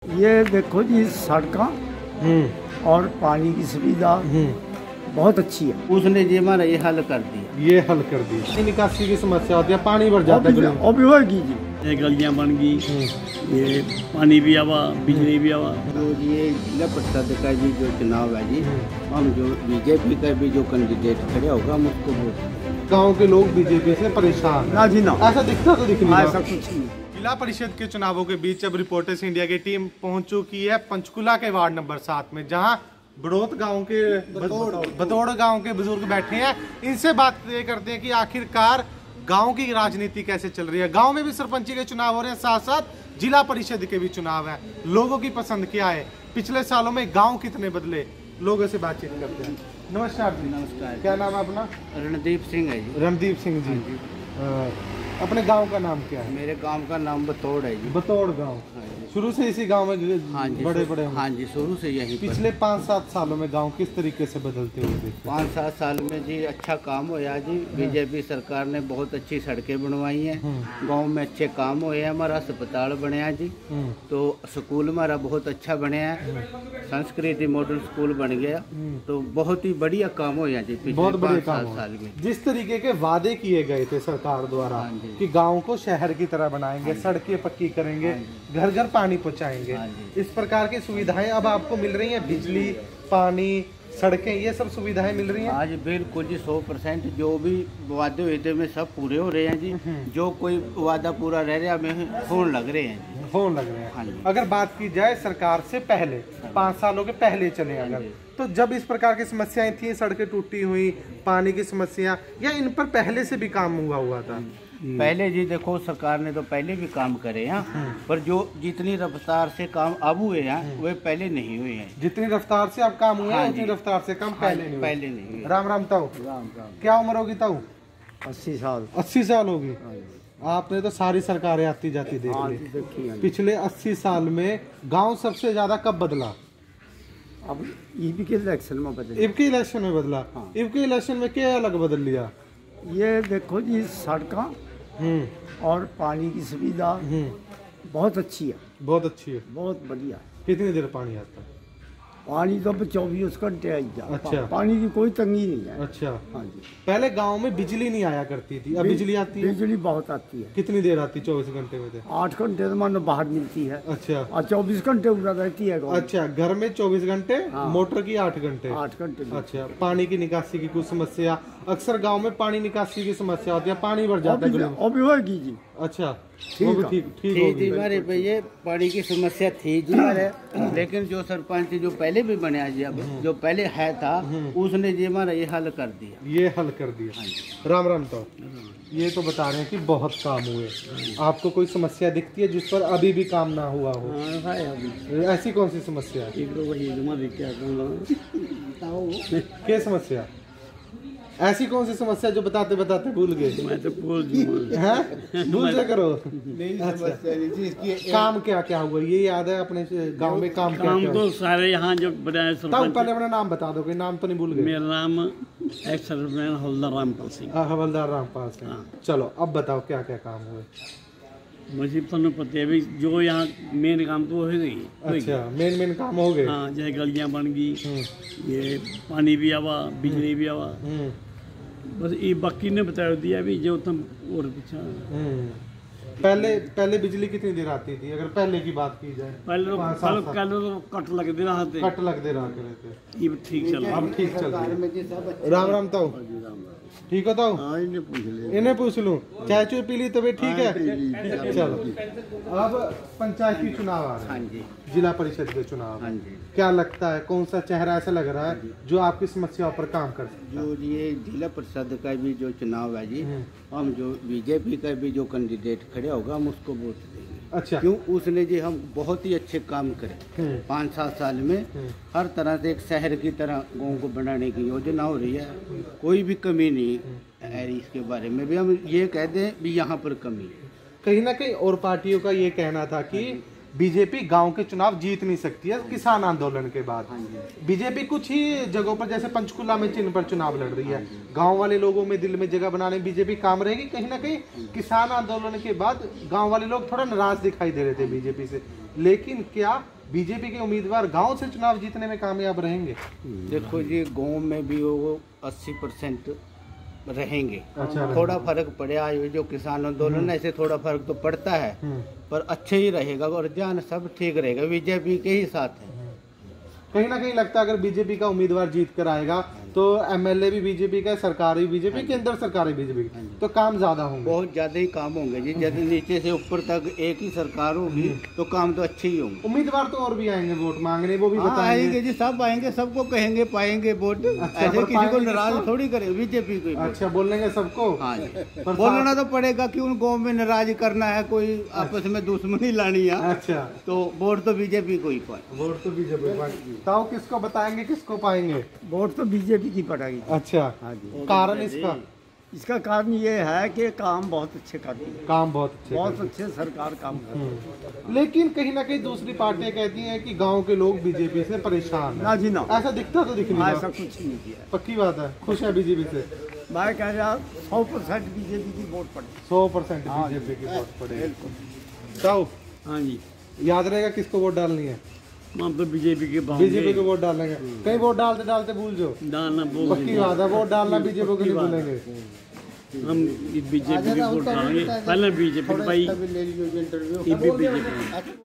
ये देखो जी सड़क और पानी की सुविधा बहुत अच्छी है। उसने जी हमारा ये हल कर दिया। ये हल कर दिया। निकासी की समस्या होती है, पानी भर जाता है। अब होगी जी, ये गलियां बन गई, ये पानी भी आवा, बिजली भी आवा। तो ये जिला परिषद का जी जो चुनाव है जी, हम जो बीजेपी का भी जो कैंडिडेट खड़ा होगा हम उसको वोट देंगे। गाँव के लोग बीजेपी से परेशान ना जी ना, ऐसा दिखता तो दिख नहीं ऐसा कुछ नहीं। जिला परिषद के चुनावों के बीच अब रिपोर्टर्स इंडिया की टीम पहुंच चुकी है पंचकुला के वार्ड नंबर 7 में, जहां बड़ौत गांव के बतौड़ गांव के बुजुर्ग बैठे हैं। इनसे बात ये करते हैं कि आखिरकार गांव की राजनीति कैसे चल रही है। गांव में भी सरपंची के चुनाव हो रहे हैं, साथ साथ जिला परिषद के भी चुनाव है। लोगों की पसंद क्या है, पिछले सालों में गाँव कितने बदले, लोगों से बातचीत करते हैं। नमस्कार जी। नमस्कार। क्या नाम है अपना? रणदीप सिंह है जी। रणदीप सिंह जी। अपने गांव का नाम क्या है? मेरे गांव का नाम बतौड़ है जी। बतौड़ गांव। शुरू से इसी गांव में हाँ जी, बड़े हाँ जी, शुरू से यही। पिछले 5-7 सालों में गांव किस तरीके से बदलते हुए देखते? 5-7 साल में जी अच्छा काम होया जी। बीजेपी सरकार ने बहुत अच्छी सड़कें बनवाई हैं, गांव में अच्छे काम हुए हैं। हमारा अस्पताल बनया जी, तो स्कूल हमारा बहुत अच्छा बनया है, संस्कृति मॉडल स्कूल बन गया, तो बहुत ही बढ़िया काम होया जी पिछले बहुत बढ़िया 5-7 साल में। जिस तरीके के वादे किए गए थे सरकार द्वारा कि गांव को शहर की तरह बनाएंगे, सड़कें पक्की करेंगे, घर घर पानी पहुंचाएंगे, इस प्रकार की सुविधाएं अब आपको मिल रही हैं? बिजली, पानी, सड़कें, ये सब सुविधाएं मिल रही हैं आज? बिल्कुल जी, 100% जो भी वादे हुए थे में सब पूरे हो रहे हैं जी। जो कोई वादा पूरा रह रहा है फोन लग रहे हैं जी। फोन लग रहे हैं। अगर बात की जाए सरकार से पहले, 5 सालों के पहले चले अगर, तो जब इस प्रकार की समस्याएं थी, सड़कें टूटी हुई, पानी की समस्या, या इन पर पहले से भी काम हुआ था? पहले जी देखो, सरकार ने तो पहले भी काम करे हैं, पर जो जितनी रफ्तार से काम अब हुए हैं वे पहले नहीं हुए हैं। जितनी रफ्तार से अब काम हुए हैं उतनी रफ्तार से काम पहले नहीं हुए। राम राम ताऊ। क्या उम्र होगी ताऊ? 80 साल। 80 साल होगी। आपने तो सारी सरकारें आती जाती देख ली। पिछले 80 साल में गांव सबसे ज्यादा कब बदला? अब ईबी के इलेक्शन में बदले। ईब के इलेक्शन में बदला। ईब के इलेक्शन में क्या अलग बदल लिया? ये देखो जी सड़क और पानी की सुविधा बहुत अच्छी है। बहुत अच्छी है, बहुत बढ़िया। कितनी देर पानी आता है? पानी तो 24 घंटे आई जा। अच्छा। पानी की कोई तंगी नहीं है। अच्छा। हाँ जी। पहले गांव में बिजली नहीं आया करती थी, अब बिजली आती है? बिजली बहुत आती है। कितनी देर आती? 24 घंटे में? 8 घंटे तो मानो बाहर मिलती है। अच्छा। और 24 घंटे पूरा रहती है। अच्छा, घर में 24 घंटे, मोटर की 8 घंटे। 8 घंटे। अच्छा। पानी की निकासी की कुछ समस्या? अक्सर गांव में पानी निकासी की समस्या होती है, पानी भर जाता है। अब होगी जी। अच्छा, ठीक थी हमारे भैया, पानी की समस्या थी जी हमारे, लेकिन जो सरपंच जो पहले भी बनया जी, अब जो पहले है था उसने जी हमारा ये हल कर दिया। ये हल कर दिया। राम राम। तो ये तो बता रहे हैं कि बहुत काम हुए, आपको कोई समस्या दिखती है जिस पर अभी भी काम ना हुआ हो? ऐसी कौन सी समस्या? क्या समस्या? ऐसी कौन सी समस्या जो बताते बताते भूल गए? मैं तो भूल भूल जा करो। काम क्या क्या हुआ ये याद है अपने गांव में? काम क्या क्या? तो सारे यहाँ जो बनाए सरपंच। पहले अपना नाम बता दो, कोई नाम तो नहीं भूल गए? मेरा नाम एक्स सर्विसमैन हवलदार रामपाल सिंह। हवलदार रामपाल सिंह। चलो अब बताओ क्या क्या काम हुए? मुझे तो पता है जो यहाँ मेन काम तो हो गई। अच्छा, मेन काम हो गए। हाँ, जैसे गलियां बन गई, ये पानी भी आवा, बिजली भी आवा। बस ये बाकी ने बता दिया भी जो तुम और पीछा। पहले बिजली कितनी देर आती थी अगर पहले की बात की जाए? पहले तो कट लगते रहा थे। कट लगते रहा। ये ठीक चल रहा। अब ठीक चल रहा। राम राम ताऊ। ठीक हो ताऊ? इन्हें पूछ लूं, चाय चुय पी ली तबीयत ठीक है? चलो अब पंचायती चुनाव आ रहे हैं, जिला परिषद के चुनाव। क्या लगता है कौन सा चेहरा ऐसा लग रहा है जो आपकी समस्याओं पर काम कर सकता है? जो ये जिला परिषद का भी जो चुनाव है जी, हम जो बीजेपी का भी जो कैंडिडेट खड़े होगा हम उसको वोट देंगे। अच्छा। क्यों? उसने जी हम बहुत ही अच्छे काम करे 5-7 साल में, हर तरह से एक शहर की तरह गाँव को बनाने की योजना हो रही है, कोई भी कमी नहीं है। इसके बारे में भी हम ये कह दें भी यहाँ पर कमी है। कहीं ना कहीं और पार्टियों का ये कहना था कि बीजेपी गांव के चुनाव जीत नहीं सकती है किसान आंदोलन के बाद। बीजेपी कुछ ही जगहों पर जैसे पंचकुला में चिन्ह पर चुनाव लड़ रही है, गांव वाले लोगों में दिल में जगह बनाने बीजेपी काम रहेगी। कहीं ना कहीं किसान आंदोलन के बाद गांव वाले लोग थोड़ा नाराज दिखाई दे रहे थे बीजेपी से, लेकिन क्या बीजेपी के उम्मीदवार गांव से चुनाव जीतने में कामयाब रहेंगे? देखो जी, गांव में भी वो 80% रहेंगे। अच्छा, थोड़ा फर्क पड़ा, ये जो किसान आंदोलन है, ऐसे थोड़ा फर्क तो पड़ता है, पर अच्छे ही रहेगा और ध्यान सब ठीक रहेगा, बीजेपी के ही साथ है। कहीं ना कहीं लगता है अगर बीजेपी का उम्मीदवार जीत कर आएगा तो एमएलए भी बीजेपी का, सरकार भी बीजेपी, केंद्र सरकार भी बीजेपी की, तो काम ज्यादा होंगे। बहुत ज्यादा ही काम होंगे जी, जब नीचे से ऊपर तक एक ही सरकार होगी तो काम तो अच्छे ही होंगे। उम्मीदवार तो और भी आएंगे वोट मांगने, वो भी हाँ, बताएंगे आएंगे जी, सब आएंगे, सबको कहेंगे पाएंगे वोट। ऐसे पर किसी को पाएंगे नाराज थोड़ी करेंगे बीजेपी को। अच्छा, बोलेंगे सबको। हाँ जी, पर बोलना तो पड़ेगा कि उन गाँव में नाराज करना है, कोई आपस में दुश्मनी लानी है, अच्छा, तो वोट तो बीजेपी को ही पाए। वोट तो बीजेपी। ताऊ किसको बताएंगे, किसको पाएंगे? वोट तो बीजेपी की पड़ेगी। अच्छा, हाँ जी। कारण इसका? इसका कारण ये है कि काम बहुत अच्छे करती है, काम बहुत अच्छे बहुत अच्छे सरकार काम कर रही है। लेकिन कहीं ना कहीं दूसरी पार्टियां कहती हैं कि गांव के लोग बीजेपी से परेशान ना हैं। जी ना, ऐसा दिखता तो दिख नहीं ऐसा रहा। कुछ नहीं किया। पक्की बात है, खुश है बीजेपी से? मैं कह रहा 100% बीजेपी की वोट पड़ेगी। 100% हाँ, बीजेपी की वोट पड़ेगी। बिल्कुल। ताऊ हाँ जी, याद रहेगा किसको वोट डालनी है? हम तो बीजेपी के बीजेपी को वोट डालेंगे। कहीं वोट डालते डालते भूल जाओ। डालना बोल पक्की बात है, वोट डालना बीजेपी को नहीं भूलेंगे। हम बीजेपी की वोट डालेंगे, पहले बीजेपी भाई, ये भी बीजेपी।